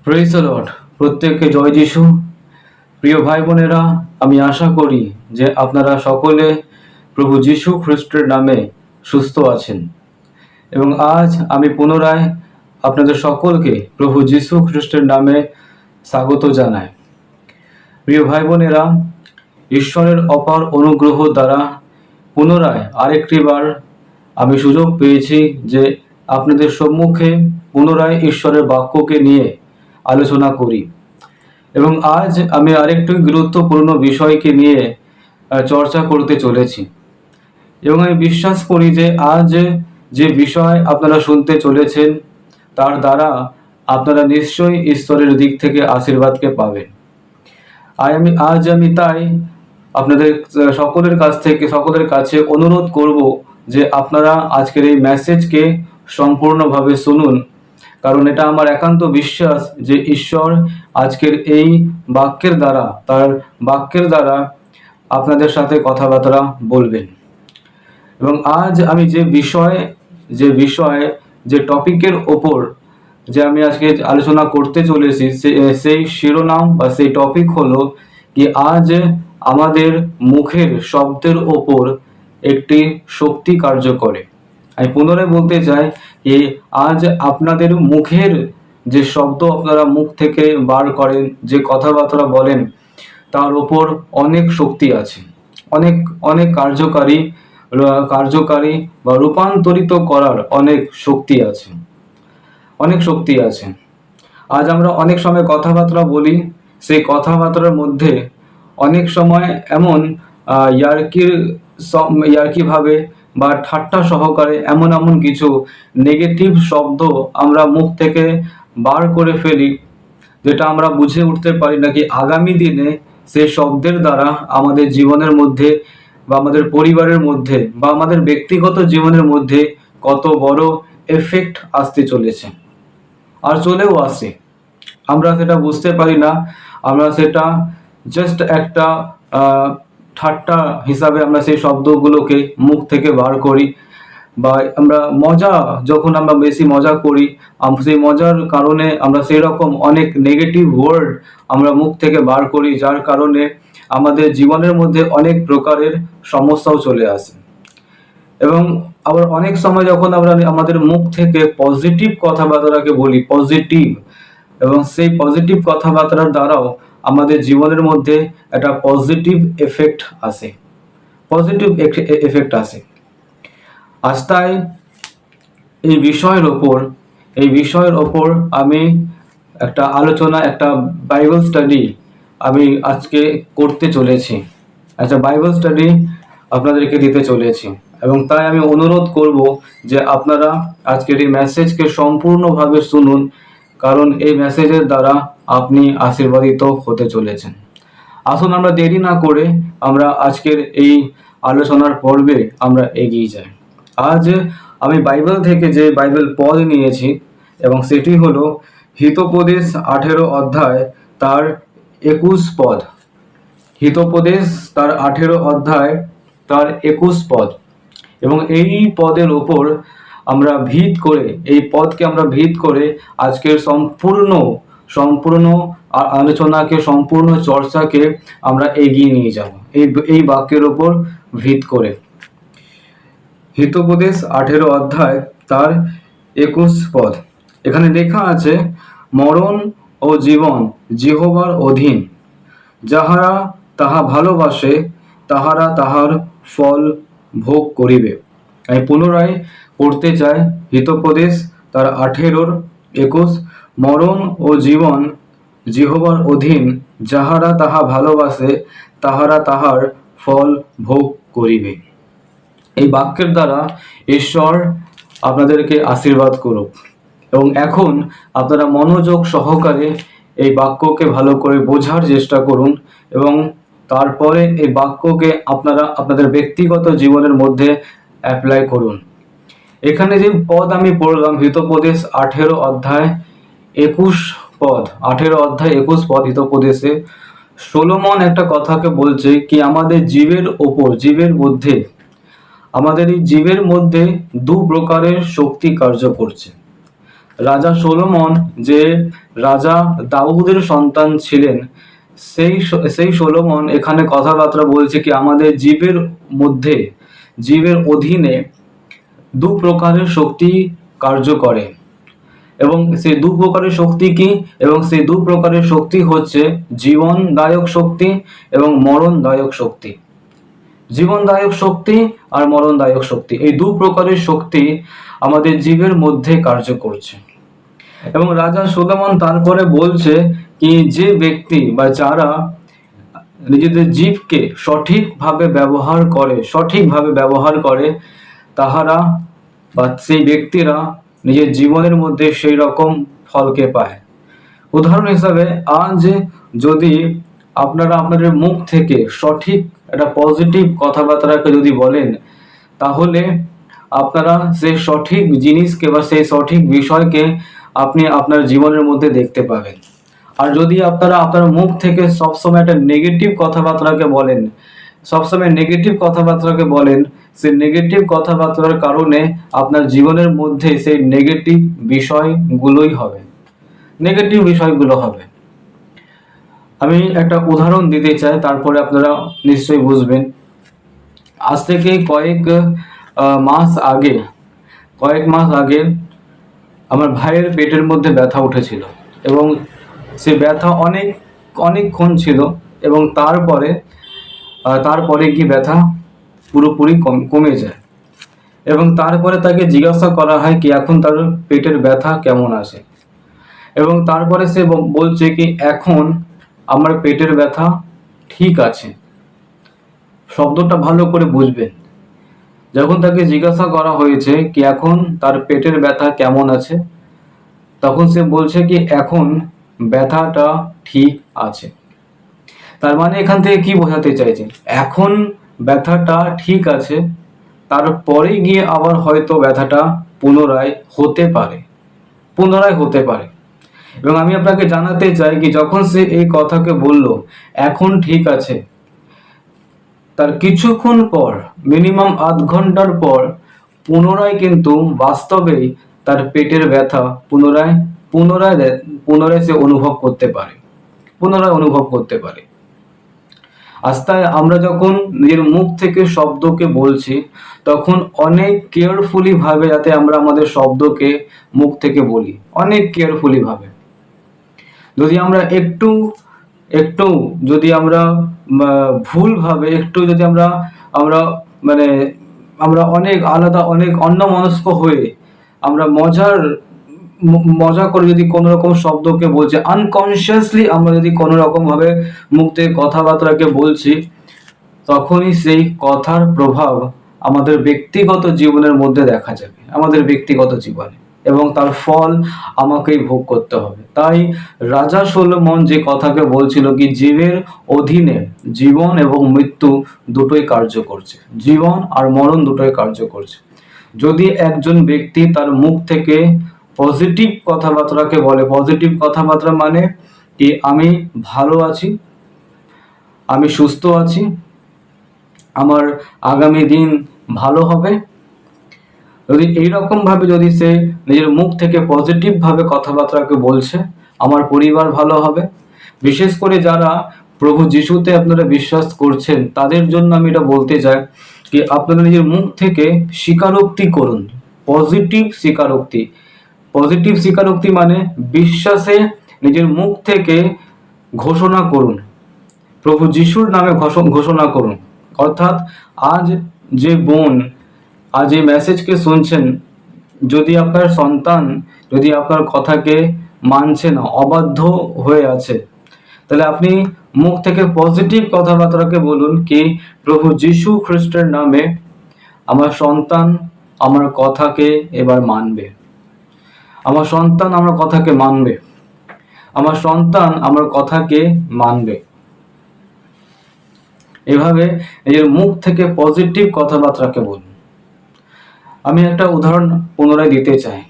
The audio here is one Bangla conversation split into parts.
Praise the Lord. প্রত্যেককে জয় যিশু। প্রিয় ভাই বোনেরা, আমি আশা করি যে আপনারা সকলে প্রভু যিশু খ্রিস্টের নামে সুস্থ আছেন এবং আজ আমি পুনরায় আপনাদের সকলকে প্রভু যিশু খ্রিস্টের নামে স্বাগত জানাই। প্রিয় ভাই বোনেরা, ঈশ্বরের অপার অনুগ্রহ দ্বারা পুনরায় আরেকটি বার আমি সুযোগ পেয়েছি যে আপনাদের সম্মুখে পুনরায় ঈশ্বরের বাক্যকে নিয়ে আলোচনা করি এবং আজ আমি আরেকটি গুরুত্বপূর্ণ বিষয়কে নিয়ে চর্চা করতে চলেছি এবং আমি বিশ্বাস করি যে আজ যে বিষয় আপনারা শুনতে চলেছেন তার দ্বারা আপনারা নিশ্চয়ই ঈশ্বরের দিক থেকে আশীর্বাদকে পাবেন। আজ আমি তাই আপনাদের সকলের কাছে অনুরোধ করব যে আপনারা আজকের এই মেসেজকে সম্পূর্ণভাবে শুনুন, কারণ এটা আমার একান্ত বিশ্বাস যে ঈশ্বর আজকের এই তার বাক্যের দ্বারা আপনাদের সাথে কথাবার্তা বলবেন। এবং আজ আমি যে টপিকের ওপর যে আমি আজকে আলোচনা করতে চলেছি সেই শিরোনাম বা সেই টপিক হলো কি আজ আমাদের মুখের শব্দের ওপর একটি শক্তি কার্য করে। আমি পুনরায় বলতে চাই যে আজ আপনাদের মুখের যে শব্দ আপনারা মুখ থেকে বার করেন, যে কথাবার্তা বলেন, তার ওপর অনেক শক্তি আছে, অনেক অনেক কার্যকারী বা রূপান্তরিত করার অনেক শক্তি আছে। আজ আমরা অনেক সময় কথাবার্তা বলি, সেই কথাবার্তার মধ্যে অনেক সময় এমন ইয়ার্কি ভাবে বা ঠাট্টা সহকারে এমন কিছু নেগেটিভ শব্দ আমরা মুখ থেকে বার করে ফেলি, যেটা আমরা বুঝে উঠতে পারি নাকি আগামী দিনে সেই শব্দের দ্বারা আমাদের জীবনের মধ্যে বা আমাদের পরিবারের মধ্যে বা আমাদের ব্যক্তিগত জীবনের মধ্যে কত বড় এফেক্ট আসতে চলেছে আর চলেও আসে। আমরা সেটা বুঝতে পারি না, আমরা সেটা জাস্ট একটা ঠাট্টা হিসাবে আমরা সেই শব্দগুলোকে মুখ থেকে বার করি, বা আমরা যখন আমরা বেশি মজা করি, সেই মজার কারণে আমরা সেই রকম অনেক নেগেটিভ ওয়ার্ড আমরা মুখ থেকে বার করি, যার কারণে আমাদের জীবনের মধ্যে অনেক প্রকারের সমস্যাও চলে আসে। এবং আবার অনেক সময় যখন আমরা আমাদের মুখ থেকে পজিটিভ কথাবার্তাকে বলি, এবং সেই পজিটিভ কথাবার্তার দ্বারাও আমাদের জীবনের মধ্যে একটা পজিটিভ এফেক্ট আসে। আজ তাই এই বিষয়ের ওপর আমি একটা আলোচনা, একটা বাইবেল স্টাডি আমি আজকে করতে চলেছি, একটা বাইবেল স্টাডি আপনাদেরকে দিতে চলেছি। এবং তাই আমি অনুরোধ করব যে আপনারা আজকের এই মেসেজকে সম্পূর্ণভাবে শুনুন, কারণ এই মেসেজের দ্বারা আপনি আশীর্বাদিত হতে চলেছেন। আসুন আমরা দেরি না করে আমরা আজকের এই আলোচনার পর্বে আমরা এগিয়ে যাই। আজ আমি বাইবেল থেকে যে বাইবেল পদ নিয়েছি এবং সেটি হলো হিতোপদেশ 18 অধ্যায় তার 21 পদ। হিতোপদেশ তার 18 অধ্যায় তার 21 পদ। এবং এই পদের ওপর আমরা এই পদকে আমরা ভিত করে আজকের সম্পূর্ণ আলোচনাকে, সম্পূর্ণ চর্চাকে আমরা এগিয়ে নিয়ে যাব এই বাক্যের ওপর ভিত করে। হিতোপদেশ 18 অধ্যায় তার 21 পদ। এখানে লেখা আছে, মরণ ও জীবন যেহোবার অধীন, যাহারা তাহা ভালোবাসে তাহারা তাহার ফল ভোগ করিবে। আমি পুনরায় পড়তে চাই, হিতোপদেশ তার 18:21, মরণ ও জীবন যেহোবার অধীন, যাহারা তাহা ভালোবাসে তাহারা তাহার ফল ভোগ করিবে। এই বাক্যের দ্বারা ঈশ্বর আপনাদেরকে আশীর্বাদ করুক। এবং এখন আপনারা মনোযোগ সহকারে এই বাক্যকে ভালো করে বোঝার চেষ্টা করুন এবং তারপরে এই বাক্যকে আপনারা আপনাদের ব্যক্তিগত জীবনের মধ্যে অ্যাপ্লাই করুন। এখানে যে পদ আমি পড়লাম, হিতোপদেশ 18 অধ্যায় 21 পদ, 18 অধ্যায় 21 পদ হিতোপদেশে সলোমন একটা কথাকে বলছে কি আমাদের জীবের মধ্যে দু প্রকারের শক্তি কার্য করছে। রাজা সোলোমন যে রাজা দাউদের সন্তান ছিলেন, সেই সোলোমন এখানে কথাবার্তা বলছে কি আমাদের জীবের মধ্যে, জীবের অধীনে দু প্রকারের শক্তি কার্য করে, এবং সেই দু প্রকারের শক্তি কি, এবং সেই দু প্রকারের শক্তি হচ্ছে জীবনদায়ক শক্তি এবং মরণদায়ক শক্তি। জীবনদায়ক শক্তি আর মরণদায়ক শক্তি, এই দু প্রকারের শক্তি আমাদের জীবের মধ্যে কার্য করছে। এবং রাজা সুলেমান তারপরে বলছে কি যে ব্যক্তি বা যারা নিজেদের জীবকে সঠিকভাবে ব্যবহার করে তাহারা বা সেই ব্যক্তিরা নিজের জীবনের মধ্যে সেই রকম ফলকে পায়। উদাহরণ হিসাবে, আজ যদি আপনারা আপনাদের মুখ থেকে সঠিক একটা পজিটিভ কথাবার্তাকে যদি বলেন, তাহলে আপনারা সেই সঠিক জিনিসকে বা সেই সঠিক বিষয়কে আপনি আপনার জীবনের মধ্যে দেখতে পাবেন। আর যদি আপনারা আপনার মুখ থেকে সবসময় একটা নেগেটিভ কথাবার্তাকে বলেন, সেই নেগেটিভ কথাবার্তার কারণে আপনার জীবনের মধ্যে সেই নেগেটিভ বিষয়গুলো হবে। আমি একটা উদাহরণ দিতে চাই, তারপরে আপনারা নিশ্চয়ই বুঝবেন। আজ থেকে কয়েক মাস আগে আমার ভাইয়ের পেটের মধ্যে ব্যথা উঠেছিল, এবং সে ব্যথা অনেকক্ষণ ছিল, এবং তারপরে কি ব্যথা পুরোপুরি কমে যায়। এবং তারপরে তাকে জিজ্ঞাসা করা হয় কি এখন তার পেটের ব্যথা কেমন আছে, এবং তারপরে সে বলছে কি এখন আমার পেটের ব্যথা ঠিক আছে। শব্দটা ভালো করে বুঝবেন। যখন তাকে জিজ্ঞাসা করা হয়েছে কি এখন তার পেটের ব্যথা কেমন আছে, তখন সে বলছে কি এখন ব্যথাটা ঠিক আছে। তার মানে এখান থেকে কি বোঝাতে চাইছে, এখন ব্যথাটা ঠিক আছে, তারপরে গিয়ে আবার হয়তো ব্যথাটা পুনরায় হতে পারে। এবং আমি আপনাকে জানাতে চাই কি যখন সে এই কথাকে বলল এখন ঠিক আছে, তার কিছুক্ষণ পর, মিনিমাম আধ ঘন্টার পর পুনরায় কিন্তু বাস্তবেই তার পেটের ব্যথা পুনরায় সে অনুভব করতে পারে। আস্তায় আমরা যখন নিজের মুখ থেকে শব্দকে বলছি, তখন অনেক কেয়ারফুলি ভাবে যাতে আমরা আমাদের শব্দকে মুখ থেকে বলি, অনেক কেয়ারফুলি ভাবে। যদি আমরা একটু যদি আমরা ভুলভাবে যদি আমরা অনেক আলাদা, অনেক অন্যমনস্ক হয়ে আমরা মজা করে যদি কোনো রকম শব্দকে বলছি, আনকনসিয়াসলি আমরা যদি কোনো রকম ভাবে মুখ থেকে কথাবার্তাকে বলছি, তখনই সেই কথার প্রভাব আমাদের ব্যক্তিগত জীবনের মধ্যে দেখা যাবে, আমাদের ব্যক্তিগত জীবনে, এবং তার ফল আমাকেই ভোগ করতে হবে। তাই রাজা সোলোমন যে কথাকে বলছিল কি জীবের অধীনে জীবন এবং মৃত্যু দুটোই কার্য করছে, জীবন আর মরণ দুটোই কার্য করছে। যদি একজন ব্যক্তি তার মুখ থেকে পজিটিভ কথাবার্তাকে বলে, পজিটিভ কথাবার্তা মানে কি আমি ভালো আছি, আমি সুস্থ আছি, আমার আগামী দিন ভালো হবে, যদি এইরকম ভাবে যদি সে নিজের মুখ থেকে পজিটিভ ভাবে কথাবার্তাকে বলছে, আমার পরিবার ভালো হবে। বিশেষ করে যারা প্রভু যিশুতে আপনারা বিশ্বাস করছেন, তাদের জন্য আমি এটা বলতে চাই কি আপনারা নিজের মুখ থেকে স্বীকারোক্তি করুন, পজিটিভ স্বীকারোক্তি মানে বিশ্বাসে নিজের মুখ থেকে ঘোষণা করুন, প্রভু যিশুর নামে ঘোষণা করুন। অর্থাৎ আজ যে বোন আজ এই মেসেজকে শুনছেন, যদি আপনার সন্তান যদি আপনার কথাকে মানছে না, অবাধ্য হয়ে আছে, তাহলে আপনি মুখ থেকে পজিটিভ কথাবার্তাকে বলুন কি প্রভু যিশু খ্রিস্টের নামে আমার সন্তান আমার কথাকে এবার মানবে, আমার সন্তান আমার কথাকে মানবে। এভাবে নিজের মুখ থেকে পজিটিভ কথাবার্তাকে বলুন। আমি একটা উদাহরণ পুনরায় দিতে চাই।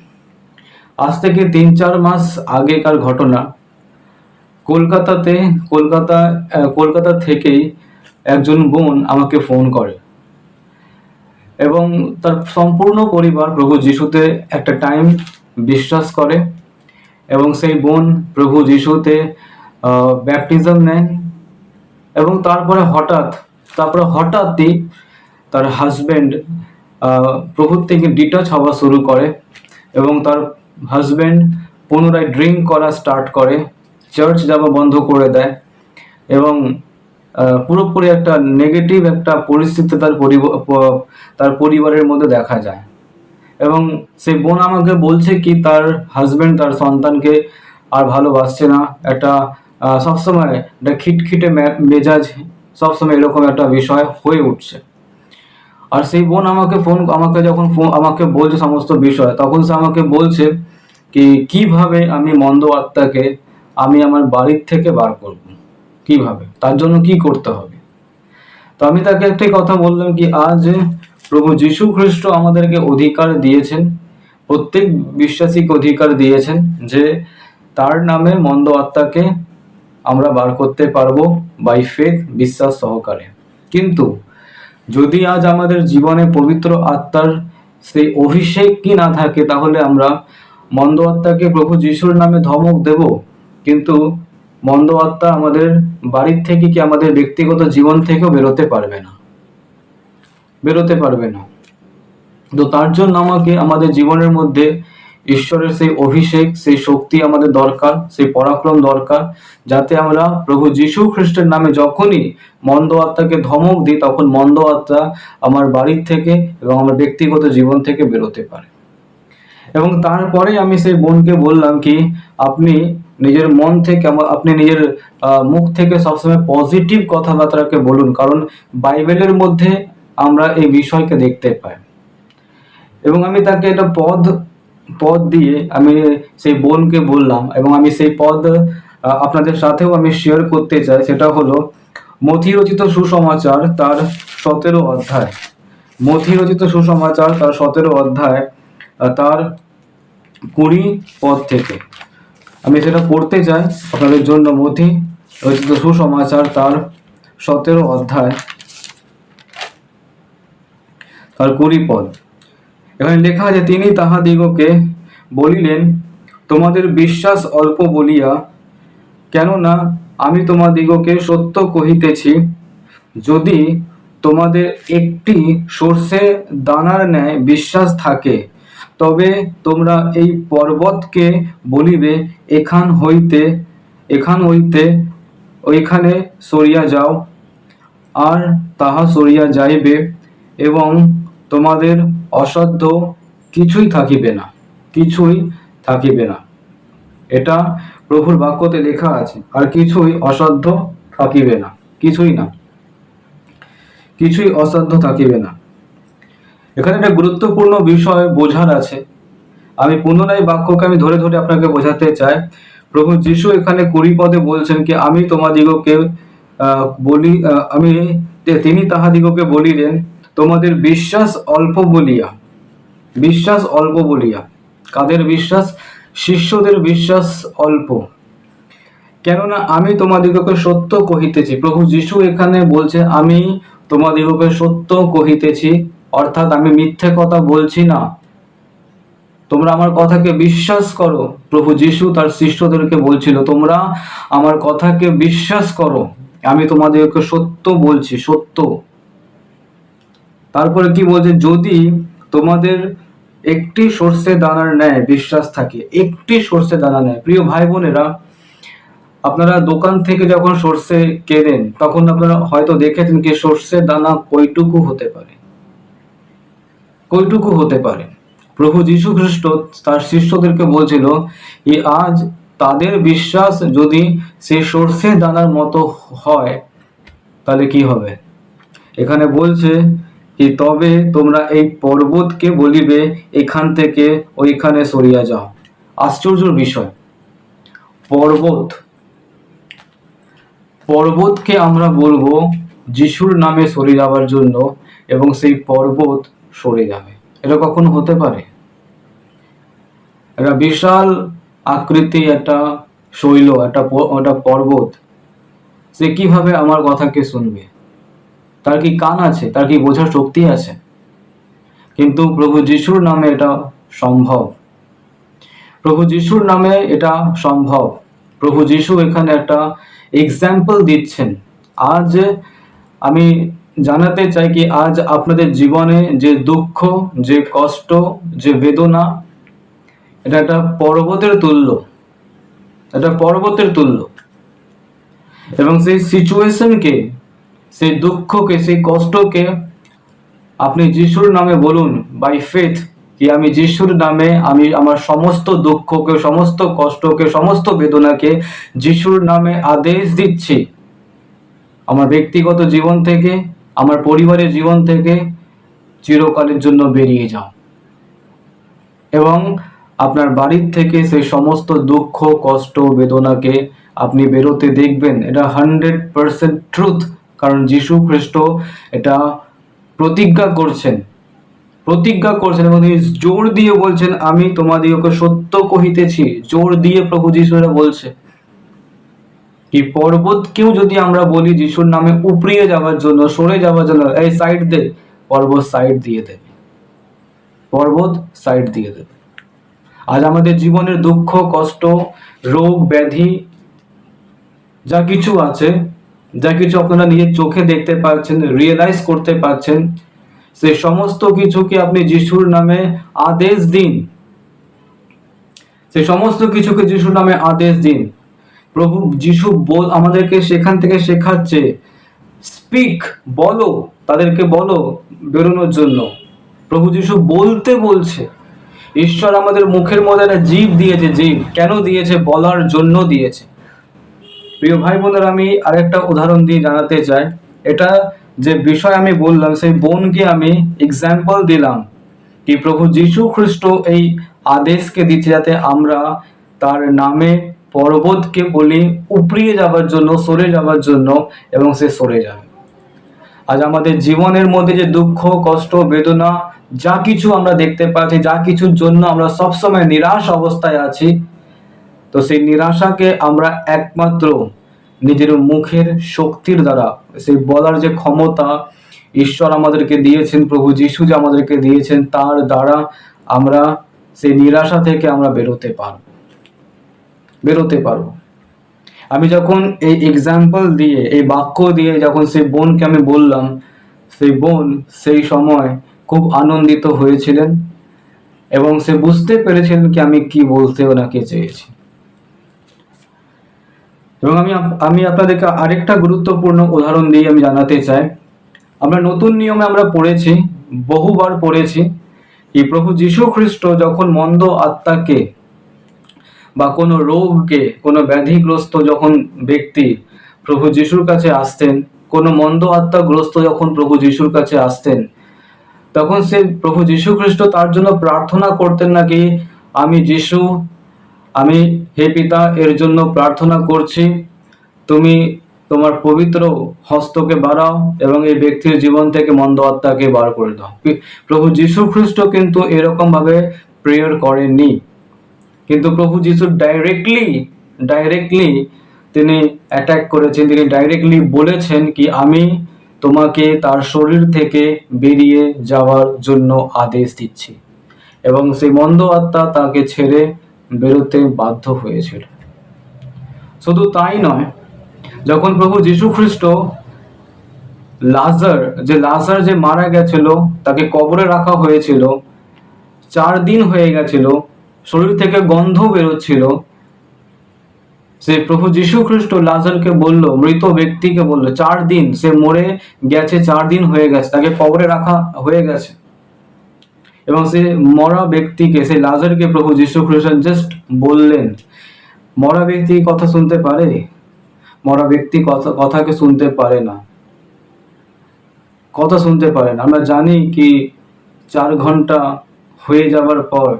আজ থেকে 3-4 মাস আগেকার ঘটনা। কলকাতা থেকেই একজন বোন আমাকে ফোন করে, এবং তার সম্পূর্ণ পরিবার প্রভু যিশুতে একটা টাইম বিশ্বাস করে এবং সেই বোন প্রভু যিশুতে ব্যাপটিজম নেন এবং তারপরে হঠাৎই তার হাজব্যান্ড প্রভুর থেকে ডিটাচ হওয়া শুরু করে এবং তার হাজব্যান্ড পুনরায় ড্রিঙ্ক করা স্টার্ট করে, চার্চ যাওয়া বন্ধ করে দেয় এবং পুরোপুরি একটা নেগেটিভ একটা পরিস্থিতি তার পরিবারের মধ্যে দেখা যায়। এবং সেই বোন আমাকে বলছে কি তার হাজব্যান্ড তার সন্তানকে আর ভালোবাসছে না, একটা সবসময় একটা খিটখিটে মেজাজ, সবসময় এরকম একটা বিষয় হয়ে উঠছে। আর সেই বোন আমাকে বলছে সমস্ত বিষয়, তখন সে আমাকে বলছে কি কিভাবে আমি মন্দ আত্মাকে আমি আমার বাড়ির থেকে বার করব, কিভাবে, তার জন্য কি করতে হবে। তো আমি তাকে একটাই কথা বললাম কি আজ প্রভু যীশু খ্রিস্ট আমাদেরকে অধিকার দিয়েছেন, প্রত্যেক বিশ্বাসীকে অধিকার দিয়েছেন যে তার নামে মন্দ আত্মাকে আমরা বার করতে পারবো বাই ফেথ, বিশ্বাস সহকারে। কিন্তু যদি আজ আমাদের জীবনে পবিত্র আত্মার সেই অভিষেক কি না থাকে, তাহলে আমরা মন্দ আত্মাকে প্রভু যিশুর নামে ধমক দেব, কিন্তু মন্দ আত্মা আমাদের বাড়ির থেকে কি আমাদের ব্যক্তিগত জীবন থেকেও বেরোতে পারবে না। তো তার জন্য আমাদের জীবনের মধ্যে ঈশ্বরের সেই অভিষেক, সেই শক্তি আমাদের দরকার, সেই পরাক্রম দরকার, যাতে আমরা প্রভু যীশু খ্রিস্টের নামে যখনই মন্দ আত্মাকে ধমক দিই, তখন মন্দ আত্মা আমার বাড়ির থেকে এবং আমার ব্যক্তিগত জীবন থেকে বেরোতে পারে। এবং তারপরে আমি সেই বোনকে বললাম কি আপনি নিজের মন থেকে আপনি নিজের মুখ থেকে সবসময় পজিটিভ কথাবার্তাকে বলুন, কারণ বাইবেলের মধ্যে আমরা এই বিষয়কে দেখতে পাই। এবং আমি তাকে একটা পদ দিয়ে আমি সেই বোনকে বললাম, এবং আমি সেই পদ আপনাদের সাথেও আমি শেয়ার করতে চাই। সেটা হলো মথি রচিত সুসমাচার তার 17 অধ্যায়, মথি রচিত সুসমাচার তার 17 অধ্যায় তার 20 পদ থেকে আমি সেটা পড়তে চাই আপনাদের জন্য। মথি রচিত সুসমাচার তার 17 অধ্যায় তার 20 পদ। এখানে লেখা আছে, তিনি তাহাদিগকে বলিলেন, তোমাদের বিশ্বাস অল্প বলিয়া, কেননা আমি তোমাদিগকে সত্য কহিতেছি, যদি তোমাদের একটি সর্ষে দানার ন্যায় বিশ্বাস থাকে, তবে তোমরা এই পর্বতকে বলিবে, এখান হইতে ওইখানে সরিয়া যাও, আর তাহা সরিয়া যাইবে, এবং তোমাদের অসাধ্য কিছুই থাকিবে না। এটা প্রভুর বাক্যতে লেখা আছে, আর কিছুই অসাধ্য থাকিবে না, কিছুই অসাধ্য থাকিবে না। এখানে একটা গুরুত্বপূর্ণ বিষয় বোঝার আছে। আমি পুনরায় বাক্যকে আমি ধরে ধরে আপনাকে বোঝাতে চাই। প্রভু যিশু এখানে 20 পদে বলছেন কি আমি তোমাদিগকে তিনি তাহাদিগকে বলিলেন, তোমাদের বিশ্বাস অল্প বলিয়া। কাদের বিশ্বাস? শিষ্যদের বিশ্বাস অল্প। কেননা আমি তোমাদিগকে সত্য কহিতেছি। প্রভু যিশু এখানে বলছে আমি তোমাদিগকে সত্য কহিতেছি, অর্থাৎ আমি মিথ্যে কথা বলছি না, তোমরা আমার কথাকে বিশ্বাস করো। প্রভু যিশু তার শিষ্যদেরকে বলছিল, তোমরা আমার কথাকে বিশ্বাস করো, আমি তোমাদেরকে সত্য বলছি, সত্য। তারপরে কি বলছে, যদি তোমাদের একটি সর্ষে দানার ন্যায় বিশ্বাস থাকে, একটি সর্ষে দানা ন্যায়। প্রিয় ভাই বোনেরা, আপনারা দোকান থেকে যখন সর্ষে কেনেন, তখন আপনারা হয়তো দেখেছেন কি সর্ষে দানা কয়টুকু হতে পারে। প্রভু যীশু খ্রিস্ট তার শিষ্যদেরকে বলছিল আজ তাদের বিশ্বাস যদি সেই সর্ষে দানার মতো হয়, তাহলে কি হবে। এখানে বলছে কি তবে তোমরা এই পর্বতকে বলিবে, এখান থেকে ওইখানে সরিয়া যাও। আশ্চর্যের বিষয়, পর্বতকে আমরা বলবো যিশুর নামে সরে যাওয়ার জন্য, এবং সেই পর্বত সরে যাবে। এটা কখনো হতে পারে? একটা বিশাল আকৃতি, একটা শৈল, একটা পর্বত, সে কিভাবে আমার কথাকে শুনবে? তার কি কান আছে? তার কি বোঝার শক্তি আছে? কিন্তু প্রভু যিশুর নামে এটা সম্ভব। প্রভু যিশুর নামে এটা সম্ভব। প্রভু যিশু এখানে একটা এক্সাম্পল দিচ্ছেন। আজ আমি জানাতে চাই কি আজ আপনাদের জীবনে যে দুঃখ, যে কষ্ট, যে বেদনা, এটা একটা পর্বতের তুল্য, এটা পর্বতের তুল্য। এবং সেই সিচুয়েশনকে, সেই দুঃখকে, সেই কষ্টকে আপনি যিশুর নামে বলুন বাই ফেথ কি আমি যিশুর নামে আমি আমার সমস্ত দুঃখকে, সমস্ত কষ্টকে, সমস্ত বেদনাকে যিশুর নামে আদেশ দিচ্ছি। আমার ব্যক্তিগত জীবন থেকে, আমার পরিবারের জীবন থেকে চিরকালের জন্য বেরিয়ে যাও। এবং আপনার বাড়ির থেকে সেই সমস্ত দুঃখ, কষ্ট, বেদনাকে আপনি বেরোতে দেখবেন। এটা 100% ট্রুথ। কারণ যিশু খ্রিস্ট এটা প্রতিজ্ঞা করছেন এবং তিনি জোর দিয়ে বলছেন, আমি তোমাদিগকে সত্য কহিতেছি। জোর দিয়ে প্রভু যিশু এটা বলছে। এই পর্বতকেও যদি আমরা বলি যিশুর নামে উপড়িয়ে যাওয়ার জন্য, সরে যাওয়ার জন্য, এই সাইড দে, পর্বত সাইড দিয়ে দেবে, পর্বত সাইড দিয়ে দেবে। আজ আমাদের জীবনের দুঃখ, কষ্ট, রোগ, ব্যাধি যা কিছু আছে, যা কিছু আপনারা নিজের চোখে দেখতে পাচ্ছেন, রিয়েলাইজ করতে পারছেন, সেই সমস্ত কিছুকে আপনি যিশুর নামে আদেশ দিন। সেই সমস্ত কিছুকে যিশুর নামে আদেশ দিন। প্রভু যিশু আমাদেরকে সেখান থেকে শেখাচ্ছে, স্পিক, বলো, তাদেরকে বলো বেরোনোর জন্য। প্রভু যিশু বলতে বলছে। ঈশ্বর আমাদের মুখের মধ্যে একটা জীব দিয়েছে। জীব কেন দিয়েছে? বলার জন্য দিয়েছে। প্রিয় ভাই বোনেরা, আমি আরেকটা উদাহরণ দিয়ে জানাতে চাই। এটা যে বিষয় আমি বললাম, সেই বোনকে আমি এক্সাম্পল দিলাম কি প্রভু যিশু খ্রিস্ট এই আদেশকে দিচ্ছে যাতে আমরা তার নামে পর্বতকে বলি উপড়িয়ে যাবার জন্য, সরে যাবার জন্য, এবং সে সরে যাবে। আজ আমাদের জীবনের মধ্যে যে দুঃখ, কষ্ট, বেদনা যা কিছু আমরা দেখতে পাচ্ছি, যা কিছুর জন্য আমরা সবসময় নিরাশ অবস্থায় আছি, তো সেই নিরাশাকে আমরা একমাত্র নিজের মুখের শক্তির দ্বারা, সেই বলার যে ক্ষমতা ঈশ্বর আমাদেরকে দিয়েছেন, প্রভু যিশু যে আমাদেরকে দিয়েছেন, তার দ্বারা আমরা সেই নিরাশা থেকে আমরা বেরোতে পারবো। আমি যখন এই এক্সাম্পল দিয়ে, এই বাক্য দিয়ে যখন সেই বোনকে আমি বললাম, সেই বোন সেই সময় খুব আনন্দিত হয়েছিলেন এবং সে বুঝতে পেরেছিলেন কি আমি কি বলতে ওনাকে চেয়েছি। এবং আমি আপনাদেরকে আরেকটা গুরুত্বপূর্ণ উদাহরণ দিয়ে আমি জানাতে চাই। আমরা নতুন নিয়মে আমরা পড়েছি, বহুবার পড়েছি, কি প্রভু যিশু খ্রিস্ট যখন মন্দ আত্মাকে বা কোনো রোগকে, কোনো ব্যাধিগ্রস্ত যখন ব্যক্তি প্রভু যিশুর কাছে আসতেন, কোনো মন্দ আত্মাগ্রস্ত যখন প্রভু যিশুর কাছে আসতেন, তখন সে প্রভু যিশু খ্রিস্ট তার জন্য প্রার্থনা করতেন নাকি, আমি হে পিতা এর জন্য প্রার্থনা করছি, তুমি তোমার পবিত্র হস্তকে বাড়াও এবং এই ব্যক্তির জীবন থেকে মন্দ আত্মাকে বার করে দাও। প্রভু যিশু খ্রিস্ট কিন্তু এরকম ভাবে প্রেয়ার করেননি। কিন্তু প্রভু যিশু ডাইরেক্টলি তিনি অ্যাটাক করেছেন। তিনি ডাইরেক্টলি বলেছেন কি আমি তোমাকে তার শরীর থেকে বেরিয়ে যাওয়ার জন্য আদেশ দিচ্ছি, এবং সেই মন্দ আত্মা তাকে ছেড়ে বেরোতে বাধ্য হয়েছিল। শুধু তাই নয়, যখন প্রভু যিশু খ্রিস্ট লাজার যে মারা গেছিল, তাকে কবরে রাখা হয়েছিল, 4 দিন হয়ে গেছিল, শরীর থেকে গন্ধ বেরোচ্ছিল, সে প্রভু যিশু খ্রিস্ট লাজারকে বলল, মৃত ব্যক্তিকে বলল, 4 দিন সে মরে গেছে, 4 দিন হয়ে গেছে, তাকে কবরে রাখা হয়ে গেছে। এবং সে মরা ব্যক্তিকে, সেই লাজারকে প্রভু যিশু খ্রিস্ট জাস্ট বললেন। মরা ব্যক্তি কথা শুনতে পারে? মরা ব্যক্তি কথাকে শুনতে পারে না, কথা শুনতে পারে না। আমরা জানি কি 4 ঘন্টা হয়ে যাবার পর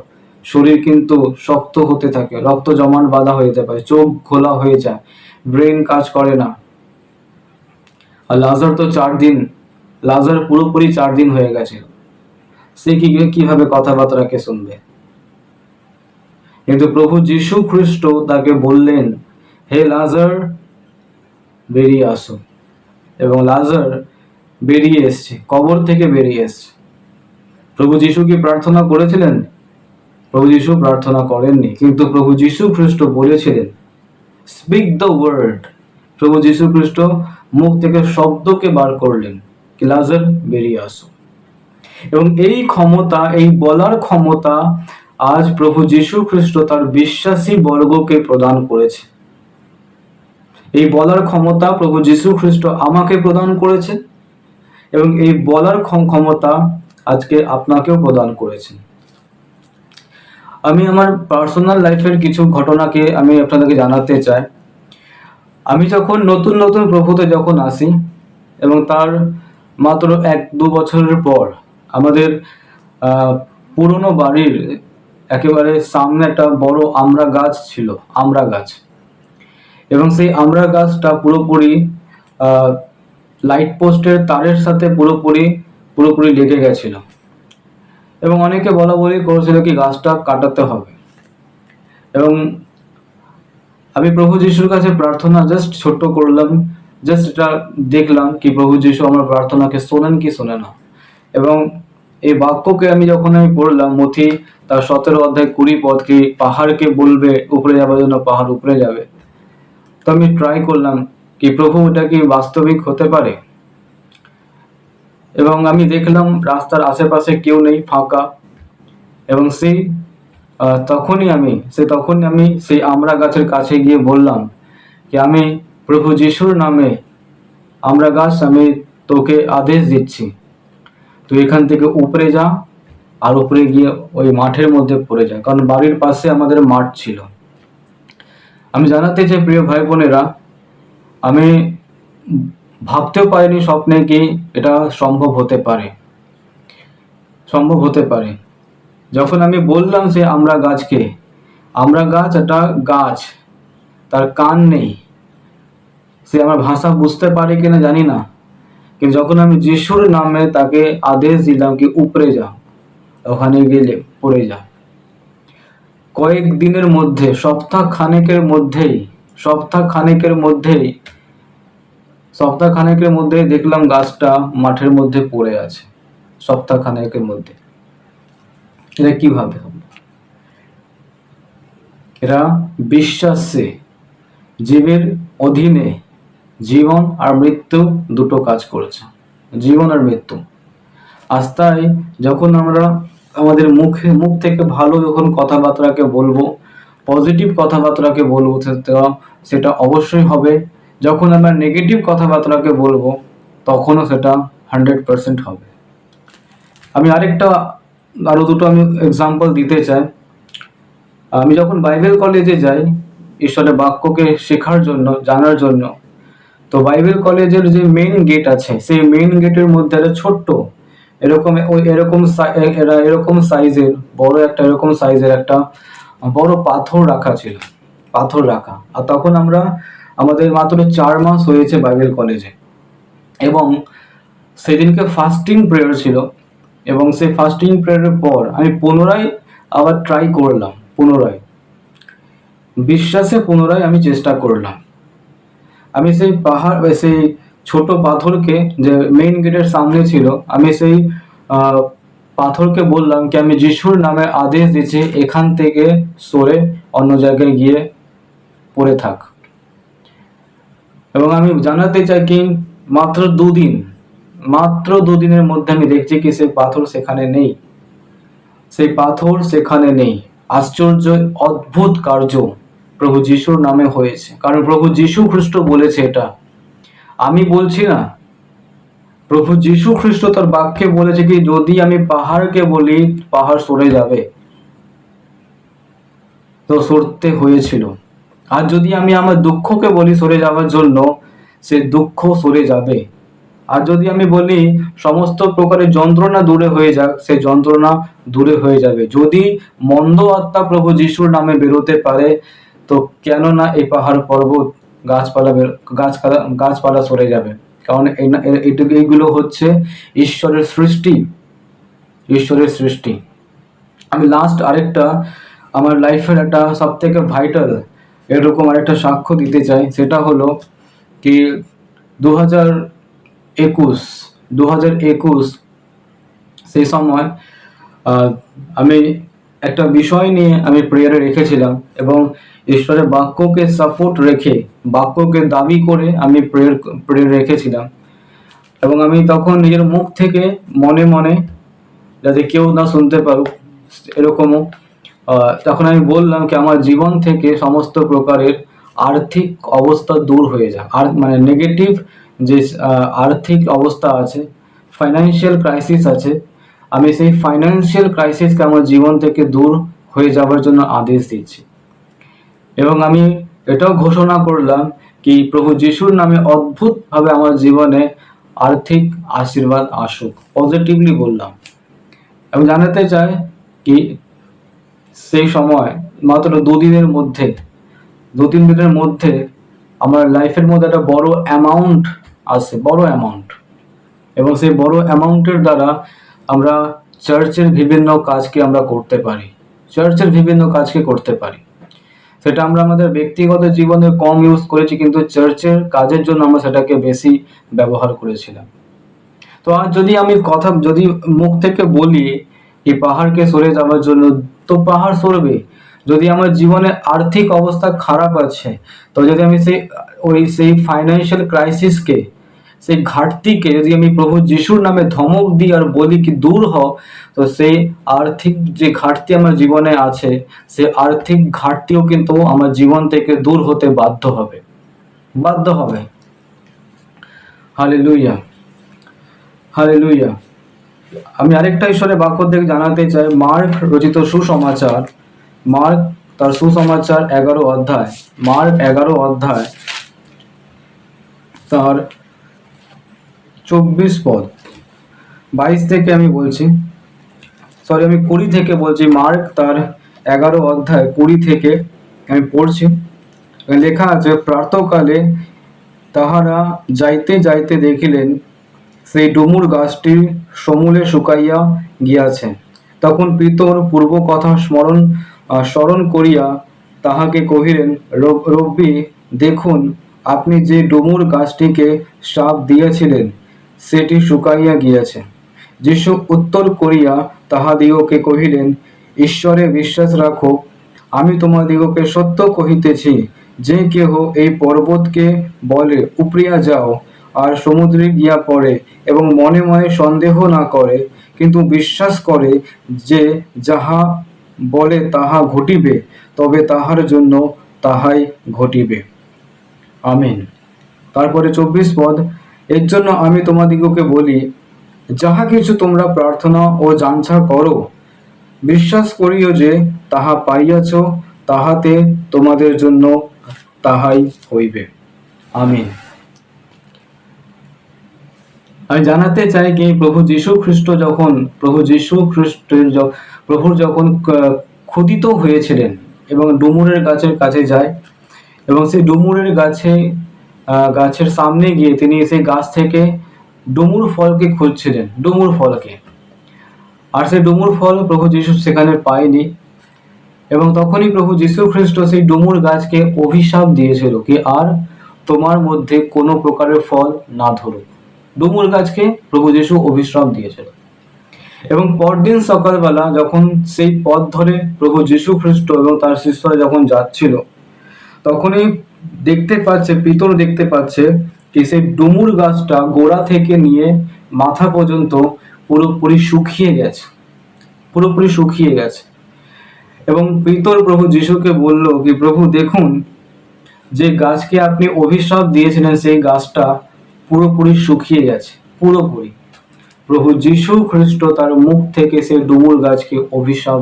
শরীর কিন্তু শক্ত হতে থাকে, রক্ত জমাট বাঁধা হয়ে যেতে পারে, চোখ খোলা হয়ে যায়, ব্রেন কাজ করে না। আর লাজার তো 4 দিন, লাজার পুরোপুরি 4 দিন হয়ে গেছে, সে কিভাবে কথাবার্তাকে শুনবে? কিন্তু প্রভু যিশু খ্রিস্ট তাকে বললেন, হে লাজার বেরিয়ে আসো। এবং লাজার বেরিয়ে এসছে, কবর থেকে বেরিয়ে এসছে। প্রভু যিশু কি প্রার্থনা করেছিলেন? প্রভু যিশু প্রার্থনা করেননি, কিন্তু প্রভু যিশু খ্রিস্ট বলেছিলেন, স্পিক দ্য ওয়ার্ড। প্রভু যিশু খ্রিস্ট মুখ থেকে শব্দকে বার করলেন কি লাজার বেরিয়ে আসো। এবং এই ক্ষমতা, এই বলার ক্ষমতা আজ প্রভু যিশু খ্রিস্ট তার বিশ্বাসী বর্গকে প্রদান করেছে। এই বলার ক্ষমতা প্রভু যিশু খ্রিস্ট আমাকে প্রদান করেছে, এবং এই বলার ক্ষমতা আজকে আপনাকেও প্রদান করেছেন। আমি আমার পার্সোনাল লাইফের কিছু ঘটনাকে আমি আপনাদেরকে জানাতে চাই। আমি যখন নতুন নতুন প্রভুতে যখন আসি, এবং তার মাত্র 1-2 বছরের পর আমাদের পুরনো বাড়ির একেবারে সামনে একটা বড় আমড়া গাছ ছিল, আমড়া গাছ। এবং সেই আমড়া গাছটা পুরোপুরি লাইট পোস্টের তারের সাথে পুরোপুরি লেগে গেছিল, এবং অনেকে বলা বলি করেছিল কি গাছটা কাটাতে হবে। এবং আমি প্রভু যিশুর কাছে প্রার্থনা জাস্ট ছোট্ট করলাম, জাস্ট এটা দেখলাম কি প্রভু যিশু আমার প্রার্থনাকে শোনেন কি শোনে না। এবং এই বাক্যকে আমি যখন পড়লাম, মথি তার 17 অধ্যায় 20 পদ কি পাহাড়কে বলবে উপরে যাবার জন্য, পাহাড় উপরে যাবে। তো আমি ট্রাই করলাম কি প্রভু এটা কি বাস্তবিক হতে পারে। এবং আমি দেখলাম রাস্তার আশেপাশে কেউ নেই, ফাঁকা। এবং তখনই আমি সেই আমড়া গাছের কাছে গিয়ে বললাম কি আমি প্রভু যিশুর নামে আমড়া গাছ, আমি তোকে আদেশ দিচ্ছি, তুই এখান থেকে উপরে যা, আর উপরে গিয়ে ওই মাঠের মধ্যে পড়ে যা। কারণ বাড়ির পাশে আমাদের মাঠ ছিল। আমি জানাতে চাই প্রিয় ভাই বোনেরা, আমি ভাবতেও পারিনি স্বপ্নে কি এটা সম্ভব হতে পারে। যখন আমি বললাম সে আমড়া গাছকে, আমড়া গাছ একটা গাছ, তার কান নেই, সে আমার ভাষা বুঝতে পারে কিনা জানি না, কিন্তু যখন আমি যিশুর নামে তাকে আদেশ দিলাম কি উপরে যা, ওখানে গেলে পড়ে যা, কয়েক দিনের মধ্যে, সপ্তাহ খানেকের মধ্যেই দেখলাম গাছটা মাঠের মধ্যে পড়ে আছে। সপ্তাহ খানেকের মধ্যে। এটা কিভাবে হবে? এরা বিশ্বাসে, জীবের অধীনে জীবন আর মৃত্যু দুটো কাজ করেছে, জীবন আর মৃত্যু। আস্তায় যখন আমরা আমাদের মুখ থেকে ভালো যখন কথাবার্তাকে বলবো, পজিটিভ কথাবার্তাকে বলবো, সেটা অবশ্যই হবে। যখন আমরা নেগেটিভ কথাবার্তাকে বলবো, তখনও সেটা 100% হবে। আমি আরো দুটো আমি এক্সাম্পল দিতে চাই। আমি যখন বাইবেল কলেজে যাই ঈশ্বরের বাক্যকে শেখার জন্য, জানার জন্য, তো বাইবেল কলেজের যে মেইন গেট আছে, সেই মেইন গেটের মধ্যে একটা ছোট্ট এরকম সাইজের একটা বড় পাথর রাখা ছিল, আর তখন আমাদের মাত্র 4 মাস হয়েছে বাইবেল কলেজে। এবং সেদিনকে ফাস্টিং প্রেয়ার ছিল, এবং সেই ফাস্টিং প্রেয়ারের পর আমি পুনরায় আবার ট্রাই করলাম, পুনরায় আমি চেষ্টা করলাম। আমি সেই ছোট পাথরকে, যে মেইন গেটের সামনে ছিল, আমি সেই পাথরকে বললাম কি আমি যিশুর নামে আদেশ দিচ্ছি, এখান থেকে সরে অন্য জায়গায় গিয়ে পড়ে থাক। এবং আমি জানাতে চাই কি মাত্র 2 দিনের মধ্যে আমি দেখছি কি সেই পাথর সেখানে নেই। আশ্চর্য, অদ্ভুত কার্য প্রভু যিশুর নামে হয়েছে, কারণ প্রভু যিশু খ্রিস্ট বলেছে, এটা আমি বলছি না। প্রভু যিশু খ্রিস্ট তার বাক্যে বলেছে কি যদি আমি পাহাড়কে বলি পাহাড় সরে যাবে, তো সরতে হয়েছিল। আর যদি আমি আমার দুঃখকে বলি সরে যাওয়ার জন্য, সে দুঃখ সরে যাবে। আর যদি আমি বলি সমস্ত প্রকারের যন্ত্রণা দূরে হয়ে যাক, সে যন্ত্রণা দূরে হয়ে যাবে। যদি মন্দ আত্মা প্রভু যিশুর নামে বেরোতে পারে, তো কেন না এই পাহাড় পর্বত গাছপালা সরে যাবে। কারণ এইগুলো হচ্ছে ঈশ্বরের সৃষ্টি। আমি লাস্ট আমার লাইফের একটা সব থেকে ভাইটাল এরকম আরেকটা সাক্ষ্য দিতে চাই। সেটা হলো কি 2021 সেই সময় আমি একটা বিষয় নিয়ে আমি প্রেয়ারে রেখেছিলাম, এবং ঈশ্বরের বাক্যকে সাপোর্ট রেখে, বাক্যকে দাবি করে আমি প্রেয়ার রেখেছিলাম। এবং আমি তখন নিজের মুখ থেকে মনে মনে, যাতে কেউ না শুনতে পারুক এরকমও, তখন আমি বললাম কি আমার জীবন থেকে সমস্ত প্রকারের আর্থিক অবস্থা দূর হয়ে যায়, আর মানে নেগেটিভ যে আর্থিক অবস্থা আছে, ফাইন্যান্সিয়াল ক্রাইসিস আছে, আমি সেই ফাইন্যান্সিয়াল ক্রাইসিসকে আমার জীবন থেকে দূর হয়ে যাওয়ার জন্য আদেশ দিচ্ছি। এবং আমি এটাও ঘোষণা করলাম কি প্রভু যিশুর নামে অদ্ভুতভাবে আমার জীবনে আর্থিক আশীর্বাদ আসুক, পজিটিভলি বললাম। আমি জানাতে চাই কি সেই সময় মাত্র 2-3 দিনের মধ্যে আমার লাইফের মধ্যে একটা বড় অ্যামাউন্ট আসে, বড় অ্যামাউন্ট। এবং সেই বড় অ্যামাউন্টের দ্বারা আমরা চার্চের বিভিন্ন কাজকে আমরা করতে পারি, সেটা আমরা আমাদের ব্যক্তিগত জীবনে কম ইউজ করেছি, কিন্তু চার্চের কাজের জন্য আমরা সেটাকে বেশি ব্যবহার করেছিলাম। তো আজ যদি মুখ থেকে বলি এই পাহাড়কে সরে যাওয়ার জন্য, তো পাহাড় সরবে। যদি আমার জীবনে আর্থিক অবস্থা খারাপ আছে, তো যদি আমি সেই ফাইন্যান্সিয়াল ক্রাইসিসকে, সেই ঘাটতিকে যদি আমি প্রভু যিশুর নামে ধমক দিই আর বলি কি দূর হও, তো সেই আর্থিক যে ঘাটতি আমার জীবনে আছে, সেই আর্থিক ঘাটতিও কিন্তু আমার জীবন থেকে দূর হতে বাধ্য হবে। Hallelujah, hallelujah. আমি আরেকটা ঈশ্বরের বাক্য থেকে জানাতে চাই, মার্ক রচিত সুসমাচার, মার্ক তার সুসমাচার 11 অধ্যায়, মার্ক 11 অধ্যায় তার 24 পদ, 22 থেকে আমি বলছি, আমি 20 থেকে বলছি। মার্ক তার 11 অধ্যায় 20 থেকে আমি পড়ছি। লেখা আছে, প্রাতঃকালে তাহারা যাইতে যাইতে দেখিলেন সেই ডুমুর গাছটি সমূলে শুকাইয়া গিয়াছে। তখন পিতর পূর্ব কথা স্মরণ করিয়া তাহাকে কহিলেন, রব্বি, দেখুন আপনি যে ডুমুর গাছটিকে শাপ দিয়েছিলেন সেটি শুকাইয়া গিয়াছে। যীশু উত্তর করিয়া তাহাদিগকে কহিলেন, ঈশ্বরে বিশ্বাস রাখো, আমি তোমাদিগকে সত্য কহিতেছি, যে কেহ এই পর্বতকে বলে উপড়িয়া যাও আর সমুদ্রে গিয়া পড়ে, এবং মনে মনে সন্দেহ না করে, কিন্তু বিশ্বাস করে যে যাহা বলে তাহা ঘটিবে, তবে তাহার জন্য তাহাই ঘটিবে। আমিন। তারপরে 24 পদ, এর জন্য আমি তোমাদিগকে বলি, যাহা কিছু তোমরা প্রার্থনা ও যাঞ্ছা করো, বিশ্বাস করিও যে তাহা পাইয়াছ, তাহাতে তোমাদের জন্য তাহাই হইবে। আমিন। আমি জানাতে চাই কি প্রভুর যখন ক্ষুধিত হয়েছিলেন এবং ডুমুরের গাছের কাছে যায়, এবং সেই ডুমুরের গাছের সামনে গিয়ে তিনি সেই গাছ থেকে ডুমুর ফলকে খুঁজছিলেন, ডুমুর ফলকে। আর সেই ডুমুর ফল প্রভু যীশু সেখানে পায়নি, এবং তখনই প্রভু যীশু খ্রিস্ট সেই ডুমুর গাছকে অভিশাপ দিয়েছিল কি আর তোমার মধ্যে কোনো প্রকারের ফল না ধরুক। ডুমুর গাছকে প্রভু যীশু অভিশাপ দিয়েছিল। এবং পরদিন সকালবেলা যখন সেই পথ ধরে প্রভু যীশু খ্রিস্ট এবং তার শিষ্যরা যখন যাচ্ছিল, তখনই পিতর দেখতে পাচ্ছে কি সেই ডুমুর গাছটা গোড়া থেকে নিয়ে মাথা পর্যন্ত পুরোপুরি শুকিয়ে গেছে। এবং পিতর প্রভু যীশুকে বলল কি, প্রভু দেখুন, যে গাছকে আপনি অভিশাপ দিয়েছিলেন সেই গাছটা পুরোপুরি শুকিয়ে গেছে, পুরোপুরি। প্রভু যীশু খ্রিস্ট তার মুখ থেকে সেই ডুমুর গাছকে অভিশাপ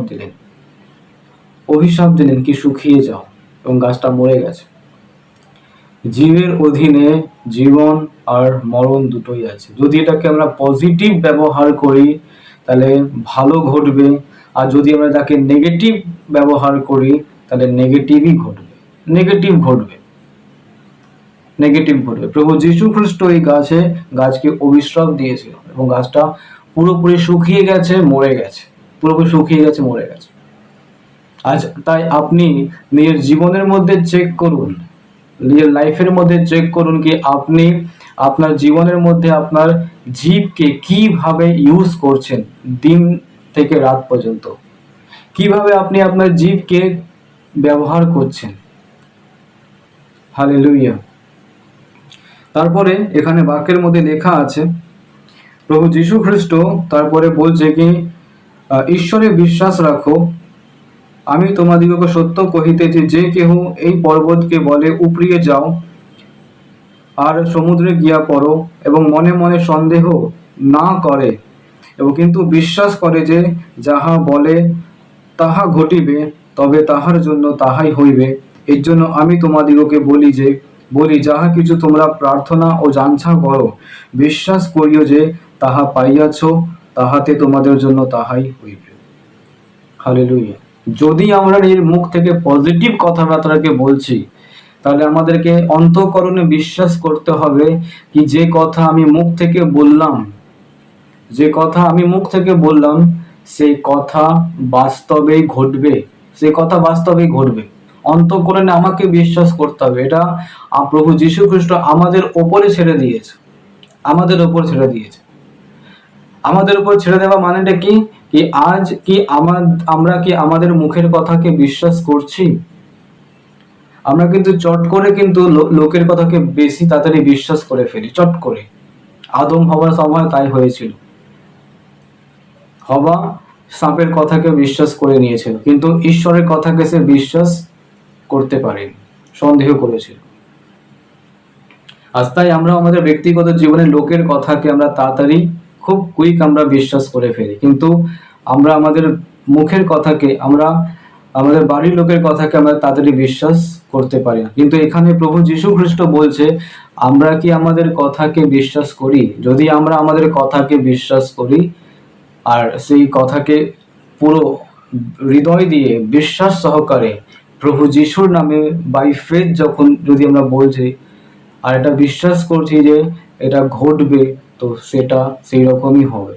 দিলেন কি শুকিয়ে যাও, এবং গাছটা মরে গেছে। জীবের অধীনে জীবন আর মরণ দুটোই আছে। যদি এটাকে আমরা পজিটিভ ব্যবহার করি তাহলে ভালো ঘটবে, আর যদি আমরা তাকে নেগেটিভ ব্যবহার করি তাহলে নেগেটিভ ঘটবে। প্রভু যীশু খ্রিস্ট এই গাছকে অভিশাপ দিয়েছিল, এবং গাছটা পুরোপুরি শুকিয়ে গেছে, মরে গেছে। আজ তাই আপনি নিজের জীবনের মধ্যে চেক করুন, নিজের লাইফের মধ্যে চেক করুন কি আপনি আপনার জীবনের মধ্যে আপনার জীবকে কিভাবে ইউজ করছেন দিন থেকে রাত পর্যন্ত, কিভাবে আপনি আপনার জীবকে ব্যবহার করছেন। হালেলুয়া। তারপরে এখানে বাক্যের মধ্যে লেখা আছে, প্রভু যীশু খ্রিস্ট তারপরে বলছে কি, ঈশ্বরে বিশ্বাস রাখো, আমি তোমাদিগকে সত্য কহিতেছি, যে কেহ এই পর্বতকে বলে উপড়িয়ে যাও আর সমুদ্রে গিয়া পড়ো, এবং মনে মনে সন্দেহ না করে, এবং কিন্তু বিশ্বাস করে যে যাহা বলে তাহা ঘটিবে, তবে তাহার জন্য তাহাই হইবে। এর জন্য আমি তোমাদিগকে বলি যাহা কিছু তোমরা প্রার্থনা ও যাঞ্ছা করো, বিশ্বাস করিও যে তাহা পাইয়াছ, তাহাতে তোমাদের জন্য তাহাই হইবে। হালেলুয়া। যদি আমরা এর মুখ থেকে পজিটিভ কথাবার্তাকে বলছি, তাহলে আমাদেরকে অন্তঃকরণে বিশ্বাস করতে হবে কি যে কথা আমি মুখ থেকে বললাম, সেই কথা বাস্তবেই ঘটবে, অন্তঃকরণে আমাকে বিশ্বাস করতে হবে। এটা প্রভু যীশু খ্রিস্ট আমাদের ওপরে ছেড়ে দিয়েছে। আমাদের উপর ছেড়ে দেওয়া মানেটা কি, আজ কি আমরা কি আমাদের মুখের কথাকে বিশ্বাস করছি? আমরা কিন্তু চট করে কিন্তু লোকের কথাকে বেশি তাড়াতাড়ি বিশ্বাস করে ফেলি, চট করে। আদম হওয়ার সময় তাই হয়েছিল। হওয়া সাপের কথাকে বিশ্বাস করে নিয়েছিল, কিন্তু ঈশ্বরের কথাকে সে বিশ্বাস করতে পারেনি, সন্দেহ করেছিল। আজ তাই আমরা আমাদের ব্যক্তিগত জীবনে লোকের কথাকে আমরা তাড়াতাড়ি খুব কুইক আমরা বিশ্বাস করে ফেলি, কিন্তু আমরা আমাদের মুখের কথাকে, আমাদের বাড়ির লোকের কথাকে আমরা তাড়াতাড়ি বিশ্বাস করতে পারি না। কিন্তু এখানে প্রভু যীশু খ্রিস্ট বলছে, আমরা কি আমাদের কথাকে বিশ্বাস করি? যদি আমরা আমাদের কথাকে বিশ্বাস করি আর সেই কথাকে পুরো হৃদয় দিয়ে বিশ্বাস সহকারে প্রভু যীশুর নামে বাই ফেথ যদি আমরা বলছি আর এটা বিশ্বাস করছি যে এটা ঘটবে, তো সেটা সেই রকমই হবে।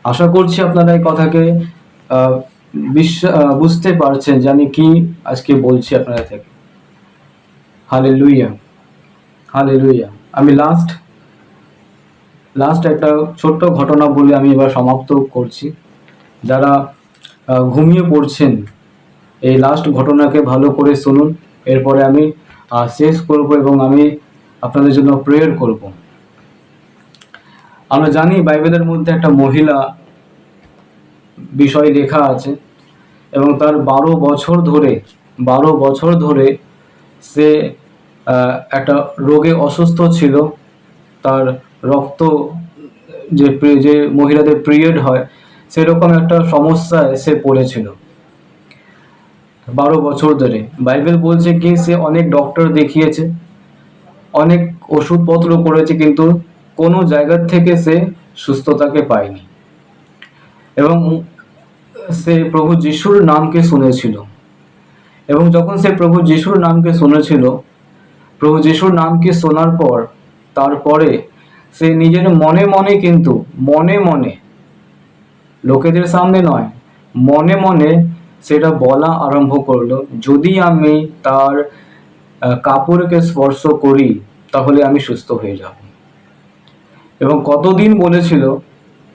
আশা করছি আপনারা এই কথাকে বুঝতে পারছেন যে আমি কি আজকে বলছি আপনারা থেকে। হালেলুয়া। আমি লাস্ট একটা ছোট্ট ঘটনা বলে আমি এবার সমাপ্ত করছি। যারা ঘুমিয়ে পড়ছেন, এই লাস্ট ঘটনাকে ভালো করে শুনুন, এরপরে আমি শেষ করব এবং আমি আপনাদের জন্য প্রেয়ার করব। আমরা জানি বাইবেলের মধ্যে একটা মহিলা বিষয় লেখা আছে, এবং তার 12 বছর ধরে সে একটা রোগে অসুস্থ ছিল। তার রক্ত যে মহিলাদের পিরিয়ড হয় সেরকম একটা সমস্যায় সে পড়েছিল 12 বছর ধরে। বাইবেল বলছে কি সে অনেক ডক্টর দেখিয়েছে, অনেক ওষুধপত্র করেছে, কিন্তু কোনো জায়গা থেকে সে সুস্থতাকে পায়নি। এবং সে প্রভু যিশুর নামকে শুনেছিল, এবং যখন সে প্রভু যিশুর নামকে শোনার পর তারপরে সে নিজের মনে মনে লোকেদের সামনে নয়, মনে মনে সেটা বলা আরম্ভ করলো, যদি আমি তার কাপড়কে স্পর্শ করি তাহলে আমি সুস্থ হয়ে যাব। এবং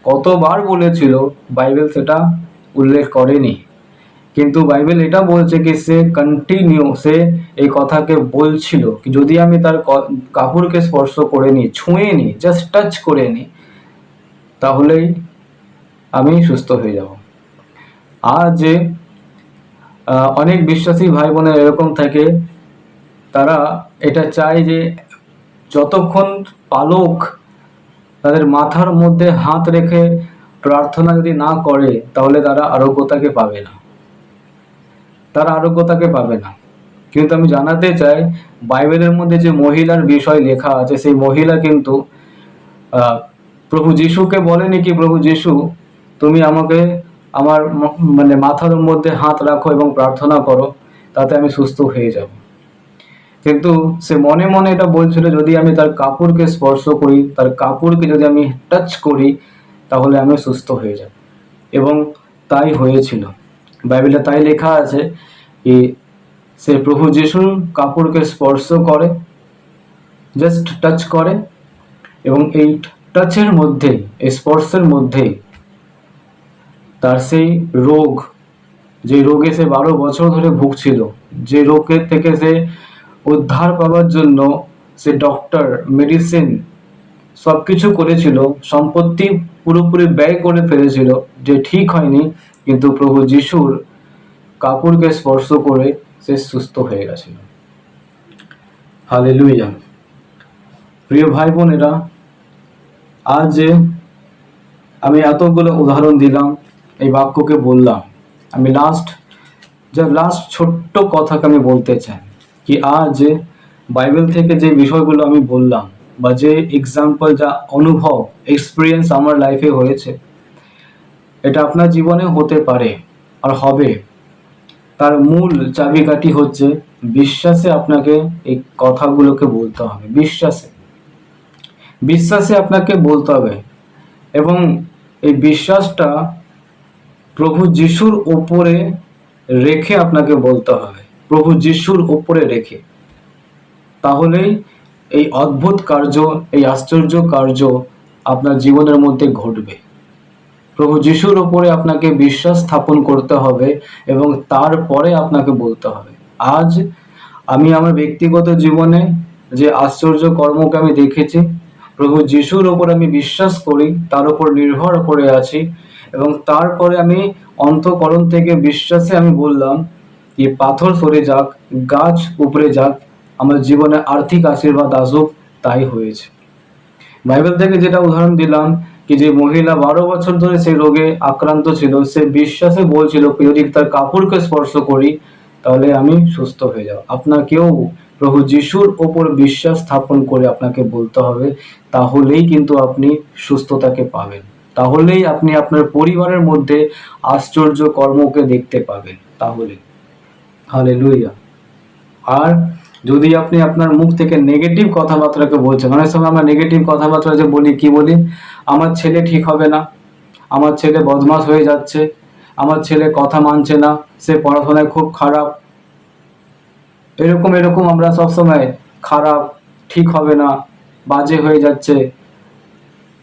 কতবার বলেছিল বাইবেল সেটা উল্লেখ করেনি, কিন্তু বাইবেল এটা বলছে কি সে এই কথাকে বলছিল, যদি আমি তার কাপড়কে স্পর্শ করে নি, ছুঁয়ে নি, জাস্ট টাচ করে নি, তাহলেই আমি সুস্থ হয়ে যাব। আর যে অনেক বিশ্বাসী ভাই বোনের এরকম থাকে, তারা এটা চায় যে যতক্ষণ পালক তাদের মাথার মধ্যে হাত রেখে প্রার্থনা যদি না করে তাহলে তারা আরোগ্যতাকে পাবে না। কিন্তু আমি জানাতে চাই, বাইবেলের মধ্যে যে মহিলার বিষয় লেখা আছে, সেই মহিলা কিন্তু প্রভু যিশুকে বলেনি কি, প্রভু যিশু তুমি আমাকে আমার মাথার মধ্যে হাত রাখো এবং প্রার্থনা করো, তাতে আমি সুস্থ হয়ে যাব। কিন্তু সে মনে মনে এটা বলছিল, যদি আমি তার কাপড়কে স্পর্শ করি, তার কাপড়কে যদি আমি টাচ করি, তাহলে আমি সুস্থ হয়ে যাব। এবং তাই হয়েছিল। বাইবেলে তাই লেখা আছে কি সে প্রভু যিশুর কাপড়কে স্পর্শ করে, জাস্ট টাচ করে, এবং এই টাচের মধ্যে, স্পর্শের মধ্যে তার সেই রোগ, যে রোগে সে 12 বছর ধরে ভুগছিল, যে রোগের থেকে সে উদ্ধার পাওয়ার জন্য সে ডক্টর, মেডিসিন সবকিছু করেছিল, সম্পত্তি পুরোপুরি ব্যয় করে ফেলেছিল, যে ঠিক হয়নি, কিন্তু প্রভু যিশুর কাপড়কে স্পর্শ করে সে সুস্থ হয়ে গেছিল। হালেলুয়া। প্রিয় ভাই বোনেরা, আজ আমি এতগুলো উদাহরণ দিলাম, এই বাক্যকে বললাম, আমি লাস্ট ছোট্ট কথাকে আমি বলতে চাই কি, আজ বাইবেল থেকে যে বিষয়গুলো আমি বললাম, বা যে এক্সাম্পল, যা অনুভব, এক্সপিরিয়েন্স আমার লাইফে হয়েছে, এটা আপনার জীবনে হতে পারে আর হবে। তার মূল চাবিকাঠি হচ্ছে বিশ্বাসে আপনাকে এই কথাগুলোকে বলতে হবে, বিশ্বাসে আপনাকে বলতে হবে। এবং এই বিশ্বাসটা প্রভু যিশুর উপরে রেখে আপনাকে বলতে হবে, প্রভু যিশুর উপরে রেখে। তাহলেই এই অদ্ভুত কার্য, এই আশ্চর্য কার্য আপনার জীবনের মধ্যে ঘটবে। প্রভু যিশুর উপরে আপনাকে বিশ্বাস স্থাপন করতে হবে এবং তারপরে আপনাকে বলতে হবে। আজ আমি আমার ব্যক্তিগত জীবনে যে আশ্চর্য কর্মকে আমি দেখেছি, প্রভু যিশুর উপর আমি বিশ্বাস করি, তার উপর নির্ভর করে আছি, এবং তারপরে আমি অন্তঃকরণ থেকে বিশ্বাসে আমি বললাম যে পাথর সরে যাক, গাছ উপরে যাক, আমার জীবনে আর্থিক আশীর্বাদ আসুক। তাই হয়েছে। বাইবেল থেকে যেটা উদাহরণ দিলাম কি, যে মহিলা 12 বছর ধরে সেই রোগে আক্রান্ত ছিল, সে বিশ্বাসে বলছিল যদি তার কাপড়কে স্পর্শ করি তাহলে আমি সুস্থ হয়ে যাব। আপনাকেও প্রভু যিশুর ওপর বিশ্বাস স্থাপন করে আপনাকে বলতে হবে, তাহলেই কিন্তু আপনি সুস্থতাকে পাবেন, তাহলেই আপনি আপনার পরিবারের মধ্যে আশ্চর্য কর্মকে দেখতে পাবেন। তাহলে হালেলুয়া। আর যদি আপনি আপনার মুখ থেকে নেগেটিভ কথাবার্তাকে বলছেন, অনেক সময় আমরা নেগেটিভ কথাবার্তা যে বলি, কি বলি, আমার ছেলে ঠিক হবে না, আমার ছেলে বদমাশ হয়ে যাচ্ছে, আমার ছেলে কথা মানছে না, সে পড়াশোনায় খুব খারাপ, এরকম আমরা সবসময় খারাপ, ঠিক হবে না, বাজে হয়ে যাচ্ছে,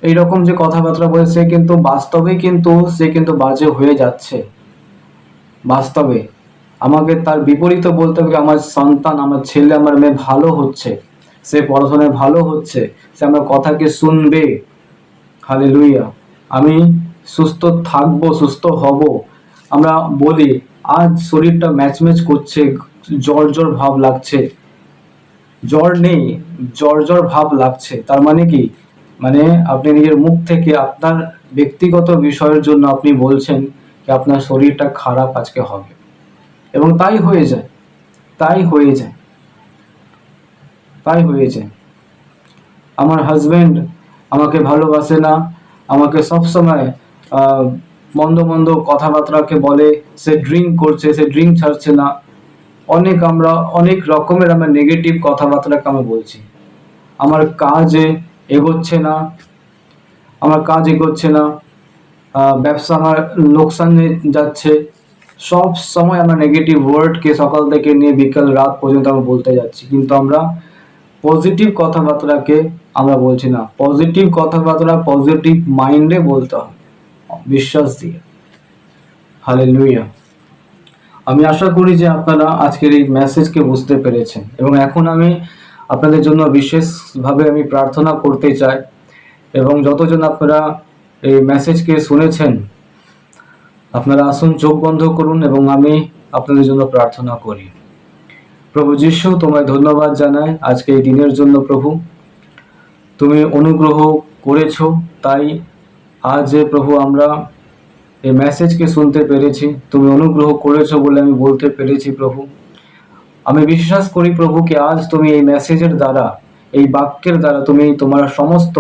এইরকম যে কথাবার্তা বলে, সে কিন্তু বাজে হয়ে যাচ্ছে। বাস্তবে আমাকে তার বিপরীত বলতে হবে, আমার সন্তান, আমার ছেলে, আমার মেয়ে ভালো হচ্ছে, সে পড়াশোনায় ভালো হচ্ছে, সে আমার কথাকে শুনবে। হালেলুয়া। আমি সুস্থ থাকবো, সুস্থ হব। আমরা বলি আজ শরীরটা ম্যাচম্যাচ করছে, জ্বর ভাব লাগছে, জ্বর নেই, জ্বর ভাব লাগছে, তার মানে কি, মানে আপনি নিজের মুখ থেকে আপনার ব্যক্তিগত বিষয়ের জন্য আপনি বলছেন যে আপনার শরীরটা খারাপ আজকে হবে, এবং তাই হয়ে যায়। আমার হাজবেন্ড আমাকে ভালোবাসে না, আমাকে সবসময় মন্দ মন্দ কথাবার্তাকে বলে, সে ড্রিঙ্ক করছে, সে ড্রিঙ্ক ছাড়ছে না, অনেক রকমের আমরা নেগেটিভ কথাবার্তাকে আমরা বলছি। আমার কাজ এগোচ্ছে না, ব্যবসা আমার লোকসানে যাচ্ছে, সব সময় আমরা নেগেটিভ ওয়ার্ডকে সকাল থেকে নিয়ে বিকাল রাত পর্যন্ত আমরা বলতে যাচ্ছি, কিন্তু আমরা পজিটিভ কথাবার্তাকে আমরা বলছি না। পজিটিভ কথাবার্তা পজিটিভ মাইন্ডে বলতে হবে, বিশ্বাস দিয়ে। হালেলুয়া। আমি আশা করি যে আপনারা আজকের এই মেসেজকে বুঝতে পেরেছেন, এবং এখন আমি আপনাদের জন্য বিশেষভাবে আমি প্রার্থনা করতে চাই, এবং যতজন আপনারা এই মেসেজকে শুনেছেন, আপনারা আসুন, চোখ বন্ধ করুন এবং আমি আপনাদের জন্য প্রার্থনা করি। প্রভু যিশু, তোমায় ধন্যবাদ জানাই আজকে এই দিনের জন্য। প্রভু, তুমি অনুগ্রহ করেছো, তাই আজ প্রভু আমরা এই মেসেজকে শুনতে পেরেছি, তুমি অনুগ্রহ করেছো বলে আমি বলতে পেরেছি। প্রভু, আমি বিশ্বাস করি প্রভু কি আজ তুমি এই মেসেজের দ্বারা, এই বাক্যের দ্বারা তুমি তোমার সমস্ত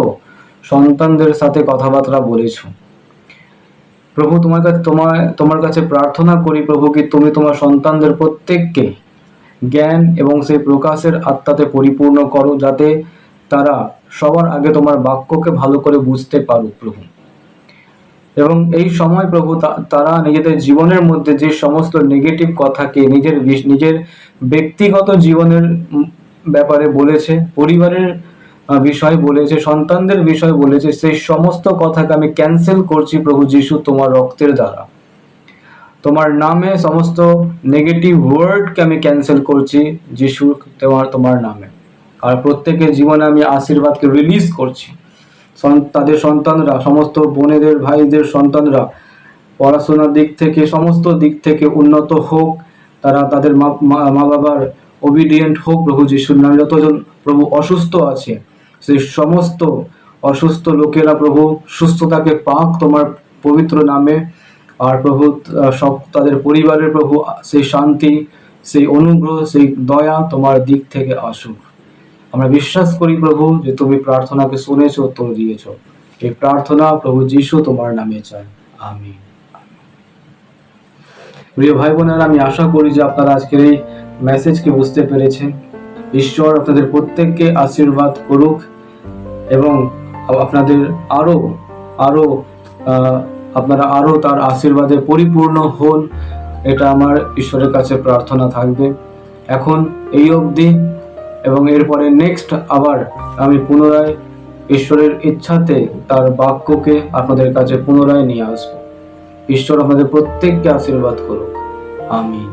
সন্তানদের সাথে কথাবার্তা বলেছো। প্রভু, তোমার কাছে প্রার্থনা করি প্রভু কি তুমি তোমার সন্তানদের প্রত্যেককে জ্ঞান এবং সেই প্রকাশের আত্মাতে পরিপূর্ণ করো, যাতে তারা সবার আগে তোমার বাক্যকে ভালো করে বুঝতে পারুক প্রভু। এবং এই সময় প্রভু তারা নিজেদের জীবনের মধ্যে যে সমস্ত নেগেটিভ কথাকে নিজের ব্যক্তিগত জীবনের ব্যাপারে বলেছে, পরিবারের বিষয় বলেছে, সন্তানদের বিষয় বলেছে, সেই সমস্ত কথাকে আমি ক্যান্সেল করছি প্রভু যিশু তোমার রক্তের দ্বারা। তোমার নামে সমস্ত নেগেটিভ ওয়ার্ডকে আমি ক্যান্সেল করছি যিশু তোমার নামে। আর প্রত্যেকের জীবনে আমি আশীর্বাদকে রিলিজ করছি। তাদের সন্তানরা, সমস্ত বোনেদের ভাইদের সন্তানরা পড়াশোনার দিক থেকে, সমস্ত দিক থেকে উন্নত হোক, তারা তাদের মা বাবার ওবিডিয়েন্ট হোক প্রভু যিশুর নামে। যতজন প্রভু অসুস্থ আছে, সেই সমস্ত অসুস্থ লোকেরা প্রভু সুস্থতাকে পাক তোমার পবিত্র নামে। আর প্রভু সব তাদের পরিবারের প্রভু সেই শান্তি, সেই অনুগ্রহ, সেই দয়া তোমার দিক থেকে আসুক। আমরা বিশ্বাস করি প্রভু যে তুমি প্রার্থনাকে শুনেছো, উত্তর দিয়েছো। এই প্রার্থনা প্রভু যিশু তোমার নামে চাই, আমিন। প্রিয় ভাই বোনেরা, আমি আশা করি যে আপনারা আজকের এই মেসেজকে বুঝতে পেরেছেন। ঈশ্বর আপনাদের প্রত্যেককে আশীর্বাদ করুক এবং আপনাদের আপনারা আরো তার আশীর্বাদে পরিপূর্ণ হন, এটা আমার ঈশ্বরের কাছে প্রার্থনা থাকবে। এখন এই অবধি, এবং এরপরে নেক্সট আবার আমি পুনরায় ঈশ্বরের ইচ্ছাতে তার বাক্যকে আপনাদের কাছে পুনরায় নিয়ে আসবো। ঈশ্বর আপনাদের প্রত্যেককে আশীর্বাদ করুক, আমিন।